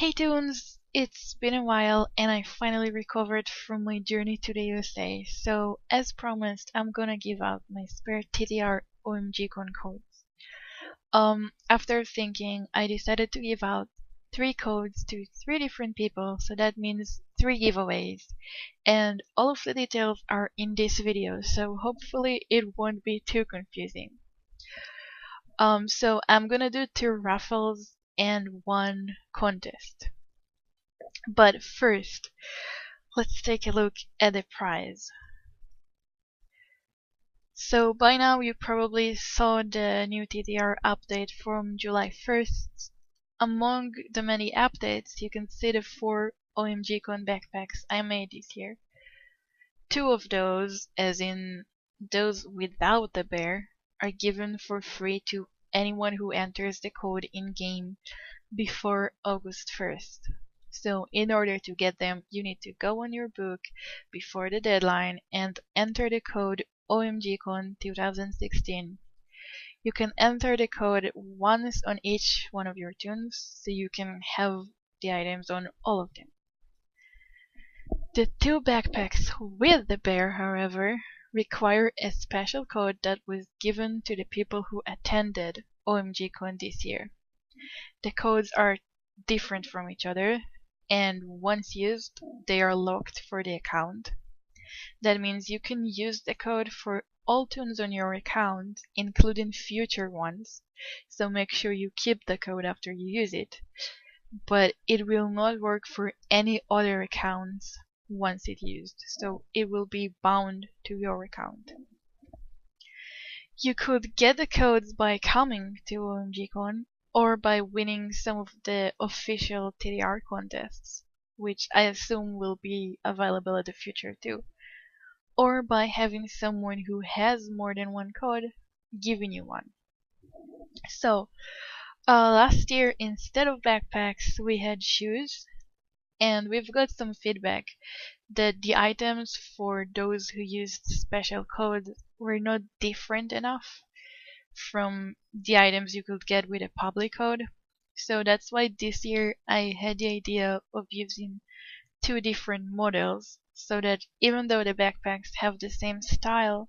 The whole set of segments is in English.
Hey Toons! It's been a while and I finally recovered from my journey to the USA, so as promised I'm gonna give out my spare TTR OMG con codes. After thinking, I decided to give out 3 codes to 3 different people, so that means 3 giveaways. And all of the details are in this video, so hopefully it won't be too confusing. So I'm gonna do 2 raffles and 1 contest. But first, let's take a look at the prize. So by now you probably saw the new TTR update from July 1st. Among the many updates, you can see the 4 OMG Con backpacks I made this year. 2 of those, as in those without the bear, are given for free to anyone who enters the code in-game before August 1st. So in order to get them, you need to go on your book before the deadline and enter the code OMGCon 2016. You can enter the code once on each one of your toons, so you can have the items on all of them. The 2 backpacks with the bear, however, require a special code that was given to the people who attended OMGCon this year. The codes are different from each other, and once used, they are locked for the account. That means you can use the code for all toons on your account, including future ones, so make sure you keep the code after you use it. But it will not work for any other accounts once it's used, so it will be bound to your account. You could get the codes by coming to OMGCon or by winning some of the official TTR contests, which I assume will be available in the future too, or by having someone who has more than 1 code giving you one. So, last year instead of backpacks we had shoes, and we've got some feedback that the items for those who used special codes were not different enough from the items you could get with a public code. So that's why this year I had the idea of using 2 different models, so that even though the backpacks have the same style,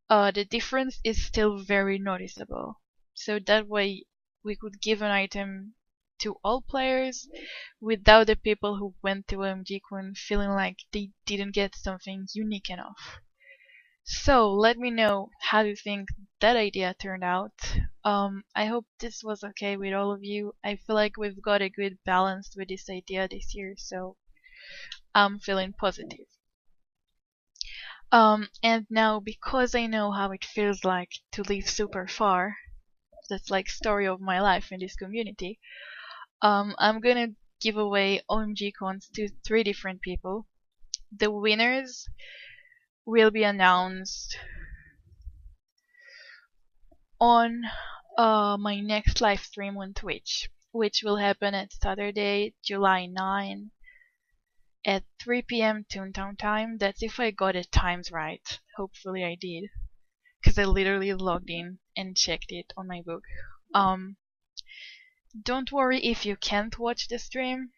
the difference is still very noticeable. So that way we could give an item to all players without the people who went to OMGCon feeling like they didn't get something unique enough. So let me know how you think that idea turned out. I hope this was okay with all of you. I feel like we've got a good balance with this idea this year, so I'm feeling positive. And now, because I know how it feels like to live super far, that's like story of my life in this community, I'm gonna give away OMG cons to 3 different people. The winners will be announced on my next live stream on Twitch, which will happen at Saturday, July 9 at 3 p.m. Toontown time. That's if I got the times right. Hopefully I did, because I literally logged in and checked it on my book. Don't worry if you can't watch the stream.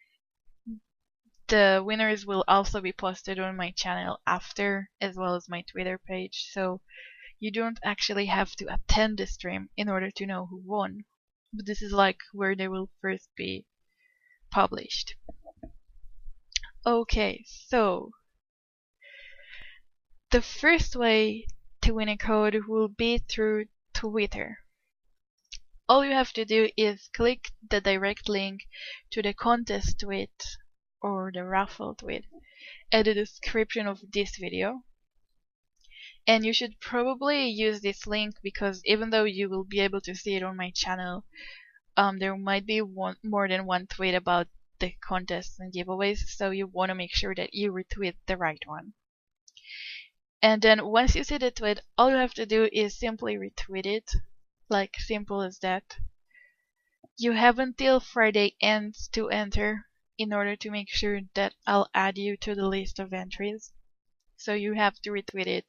The winners will also be posted on my channel after, as well as my Twitter page, so you don't actually have to attend the stream in order to know who won. But this is like where they will first be published. Okay, so the first way to win a code will be through Twitter. All you have to do is click the direct link to the contest tweet or the raffle tweet at the description of this video. And you should probably use this link because even though you will be able to see it on my channel, there might be more than 1 tweet about the contests and giveaways, so you want to make sure that you retweet the right one. And then once you see the tweet, all you have to do is simply retweet it, like simple as that. You have until Friday ends to enter in order to make sure that I'll add you to the list of entries. So you have to retweet it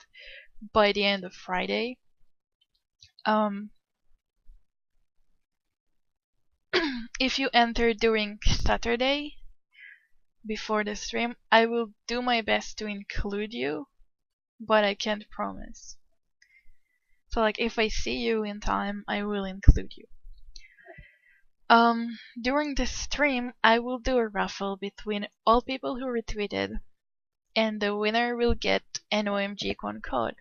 by the end of Friday. if you enter during Saturday before the stream, I will do my best to include you, but I can't promise. So like if I see you in time, I will include you. During the stream, I will do a raffle between all people who retweeted, and the winner will get an OMG Con code.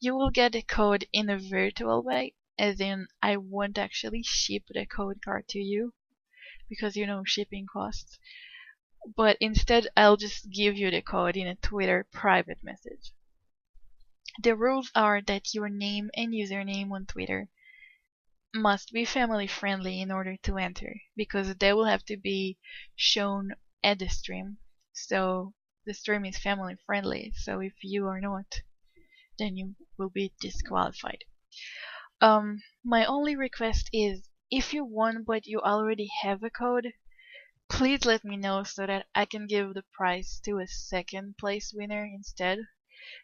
You will get the code in a virtual way, as in I won't actually ship the code card to you, because you know shipping costs. But instead, I'll just give you the code in a Twitter private message. The rules are that your name and username on Twitter must be family friendly in order to enter, because they will have to be shown at the stream. So the stream is family friendly, so if you are not, then you will be disqualified. My only request is, if you won but you already have a code, please let me know so that I can give the prize to a second place winner instead.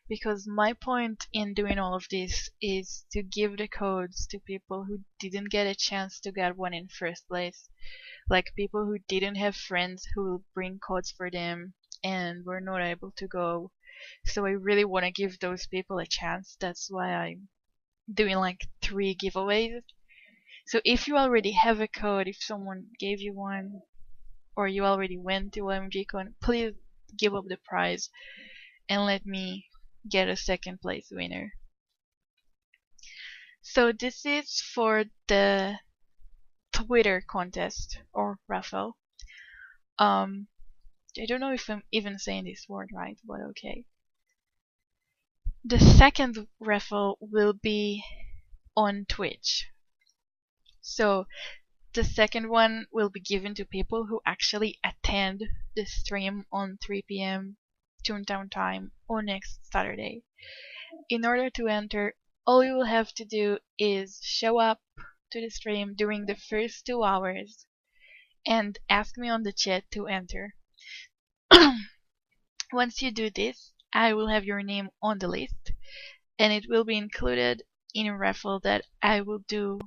Because my point in doing all of this is to give the codes to people who didn't get a chance to get one in first place. Like people who didn't have friends who will bring codes for them and were not able to go. So I really want to give those people a chance. That's why I'm doing like 3 giveaways. So if you already have a code, if someone gave you one, or you already went to OMGCon, please give up the prize and let me get a second place winner. So this is for the Twitter contest or raffle. I don't know if I'm even saying this word right, but okay. The second raffle will be on Twitch. So the second one will be given to people who actually attend the stream on 3 p.m. Toontown time on next Saturday. In order to enter, all you will have to do is show up to the stream during the first 2 hours and ask me on the chat to enter. Once you do this, I will have your name on the list, and it will be included in a raffle that I will do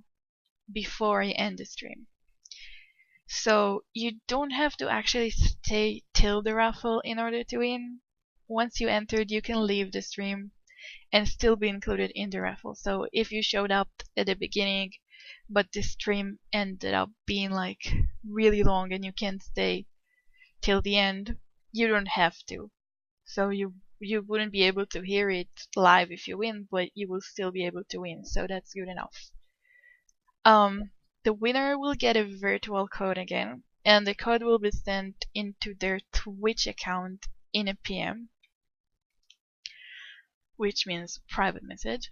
before I end the stream. So you don't have to actually stay till the raffle in order to win. Once you entered, you can leave the stream and still be included in the raffle. So if you showed up at the beginning, but the stream ended up being like really long and you can't stay till the end, you don't have to. So you wouldn't be able to hear it live if you win, but you will still be able to win. So that's good enough. The winner will get a virtual code again, and the code will be sent into their Twitch account in a PM, which means private message.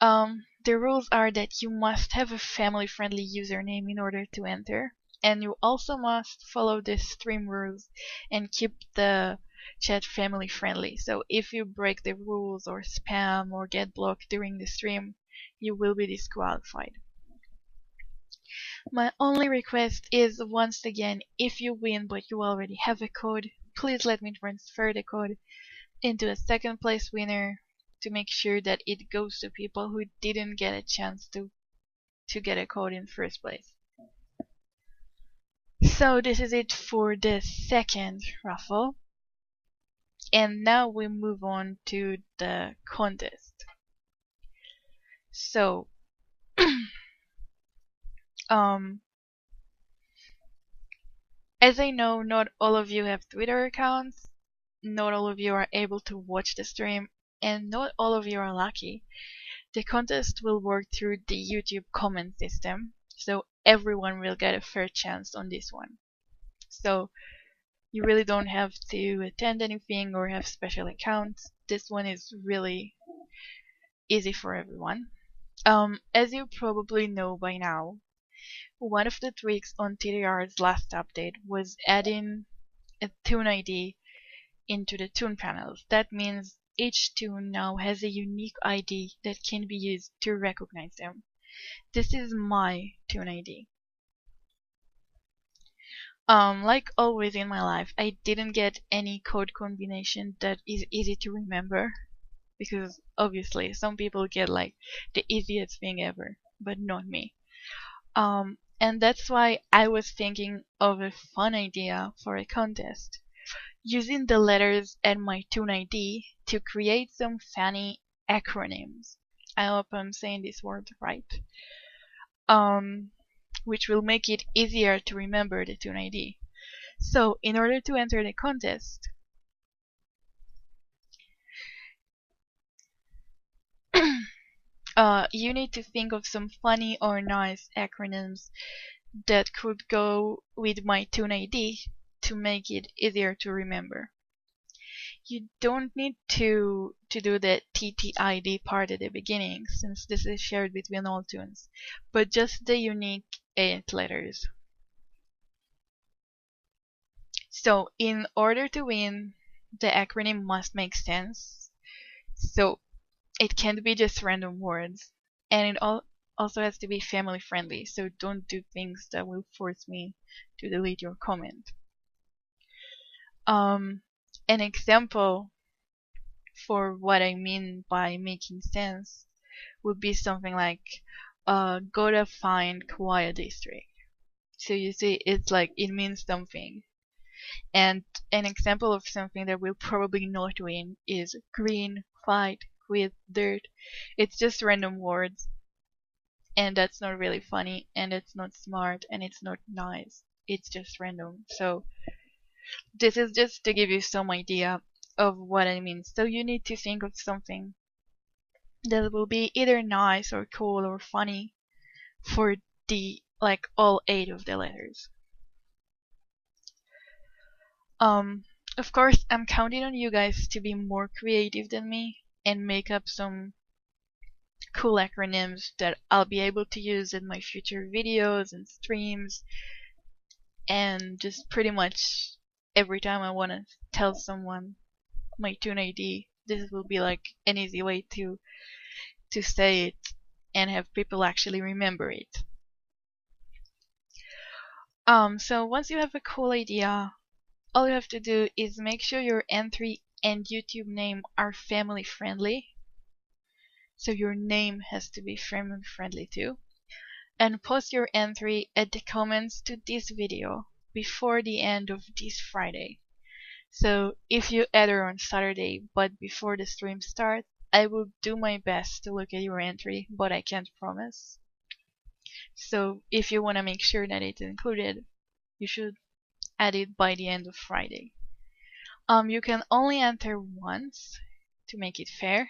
The rules are that you must have a family-friendly username in order to enter, and you also must follow the stream rules and keep the chat family-friendly. So if you break the rules or spam or get blocked during the stream, you will be disqualified. My only request is, once again, if you win but you already have a code, please let me transfer the code into a second place winner to make sure that it goes to people who didn't get a chance to get a code in first place. So this is it for the second raffle. And now we move on to the contest. So as I know, not all of you have Twitter accounts, not all of you are able to watch the stream, and not all of you are lucky. The contest will work through the YouTube comment system, so everyone will get a fair chance on this one. So you really don't have to attend anything or have special accounts. This one is really easy for everyone. As you probably know by now, one of the tweaks on TDR's last update was adding a toon ID into the toon panels. That means each toon now has a unique ID that can be used to recognize them. This is my toon ID. Like always in my life, I didn't get any code combination that is easy to remember, because obviously some people get like the easiest thing ever, but not me. And that's why I was thinking of a fun idea for a contest, using the letters and my Toon ID to create some funny acronyms. I hope I'm saying this word right. Which will make it easier to remember the Toon ID. So, in order to enter the contest, you need to think of some funny or nice acronyms that could go with my Toon ID to make it easier to remember. You don't need to do the TTID part at the beginning, since this is shared between all toons, but just the unique 8 letters. So in order to win, the acronym must make sense. So it can't be just random words, and it also has to be family friendly, so don't do things that will force me to delete your comment. An example for what I mean by making sense would be something like gotta find Kauai district. So you see, it's like it means something. And an example of something that will probably not win is green, fight, quit, dirt. It's just random words, and that's not really funny, and it's not smart, and it's not nice. It's just random. So this is just to give you some idea of what I mean. So you need to think of something that will be either nice or cool or funny for the like all 8 of the letters. Of course, I'm counting on you guys to be more creative than me and make up some cool acronyms that I'll be able to use in my future videos and streams, and just pretty much every time I want to tell someone my Toon ID, this will be like an easy way to say it and have people actually remember it. So once you have a cool idea, all you have to do is make sure your entry and YouTube name are family friendly. So your name has to be family friendly too. And post your entry at the comments to this video before the end of this Friday. So if you enter on Saturday but before the stream starts, I will do my best to look at your entry, but I can't promise. So if you want to make sure that it's included, you should add it by the end of Friday. You can only enter once to make it fair,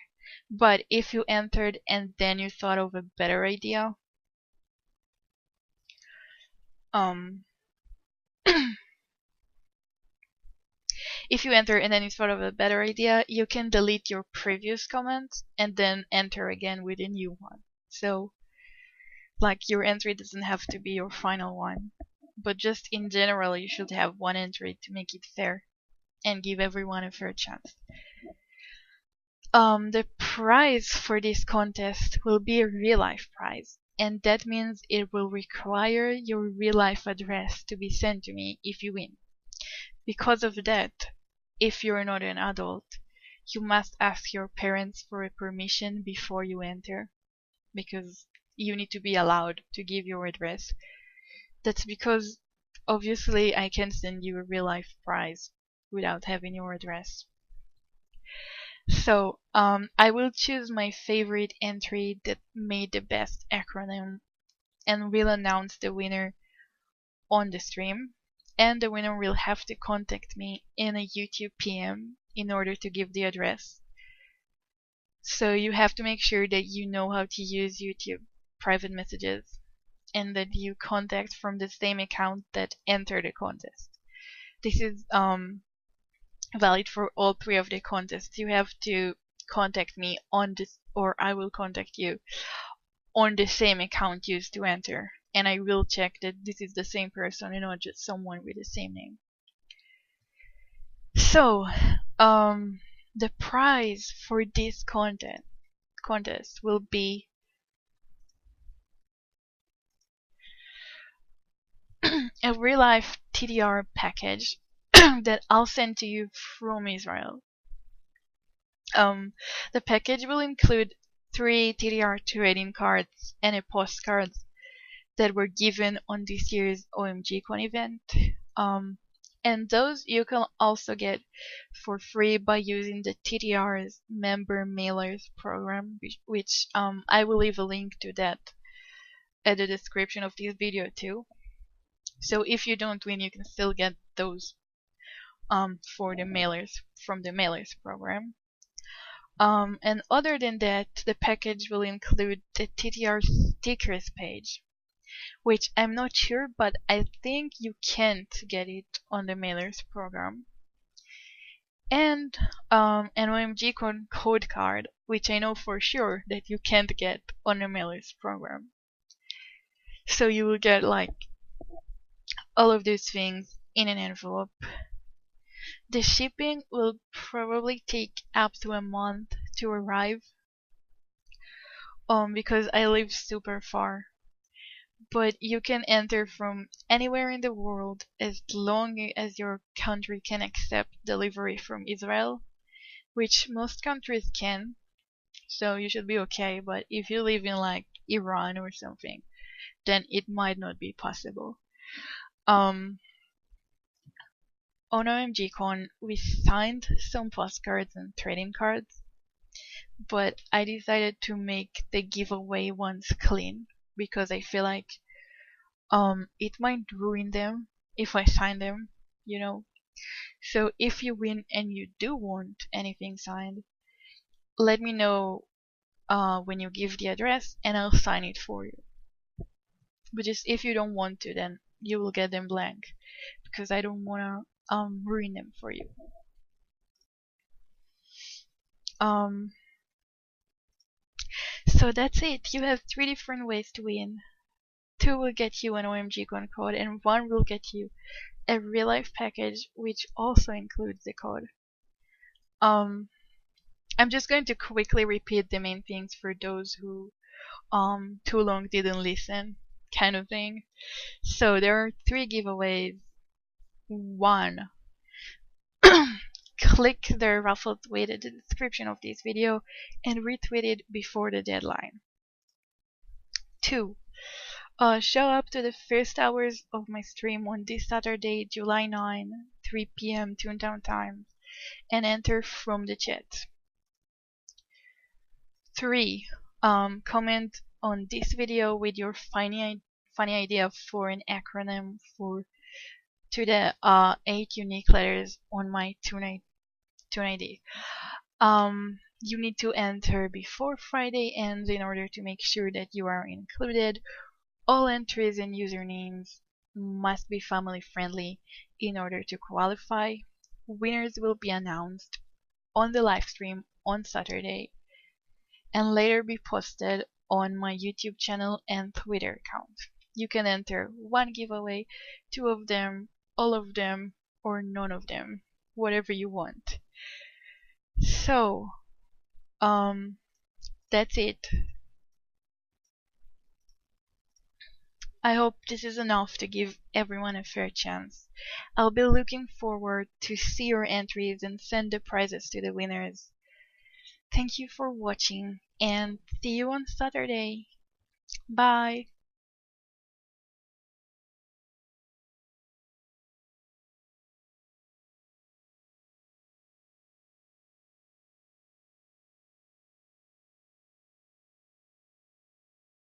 but if you entered and then you thought of a better idea, if you enter and then you thought of a better idea, you can delete your previous comment and then enter again with a new one. So, like, your entry doesn't have to be your final one, but just in general, you should have one entry to make it fair and give everyone a fair chance. The prize for this contest will be a real life prize, and that means it will require your real life address to be sent to me if you win. Because of that, if you're not an adult, you must ask your parents for a permission before you enter, because you need to be allowed to give your address. That's because obviously I can't send you a real life prize without having your address. So I will choose my favorite entry that made the best acronym and will announce the winner on the stream, and the winner will have to contact me in a YouTube PM in order to give the address. So you have to make sure that you know how to use YouTube private messages and that you contact from the same account that entered the contest. This is valid for all 3 of the contests. You have to contact me on this, or I will contact you on the same account used to enter, and I will check that this is the same person and not just someone with the same name. So, the prize for this contest will be a real life TDR package that I'll send to you from Israel. The package will include 3 TDR trading cards and a postcard that were given on this year's OMGCon event. And those you can also get for free by using the TTR's member mailers program, which I will leave a link to that at the description of this video too. So if you don't win, you can still get those for the mailers from the mailers program. And other than that, the package will include the TTR stickers page, which I'm not sure, but I think you can't get it on the mailers program. And an OMG code card, which I know for sure that you can't get on the mailers program. So you will get like all of those things in an envelope. The shipping will probably take up to a month to arrive, because I live super far. But you can enter from anywhere in the world as long as your country can accept delivery from Israel, which most countries can, so you should be okay. But if you live in like Iran or something, then it might not be possible. On OMGCon, we signed some postcards and trading cards, but I decided to make the giveaway ones clean because I feel like it might ruin them if I sign them, you know. So if you win and you do want anything signed, let me know when you give the address and I'll sign it for you. But just if you don't want to, then you will get them blank because I don't wanna ruin them for you. So that's it. You have 3 different ways to win. 2 will get you an OMGCon code and 1 will get you a real life package which also includes the code. I'm just going to quickly repeat the main things for those who too long didn't listen, kind of thing. So there are 3 giveaways. 1. Click the raffle tweet in the description of this video and retweet it before the deadline. 2. Show up to the first hours of my stream on this Saturday, July 9, 3 p.m. Toontown time, and enter from the chat. 3. Comment on this video with your funny idea for an acronym to the 8 unique letters on my Toon ID. You need to enter before Friday ends in order to make sure that you are included. All entries and usernames must be family friendly in order to qualify. Winners will be announced on the live stream on Saturday and later be posted on my YouTube channel and Twitter account. You can enter 1 giveaway, 2 of them, all of them, or none of them, whatever you want. So, that's it. I hope this is enough to give everyone a fair chance. I'll be looking forward to see your entries and send the prizes to the winners. Thank you for watching and see you on Saturday. Bye!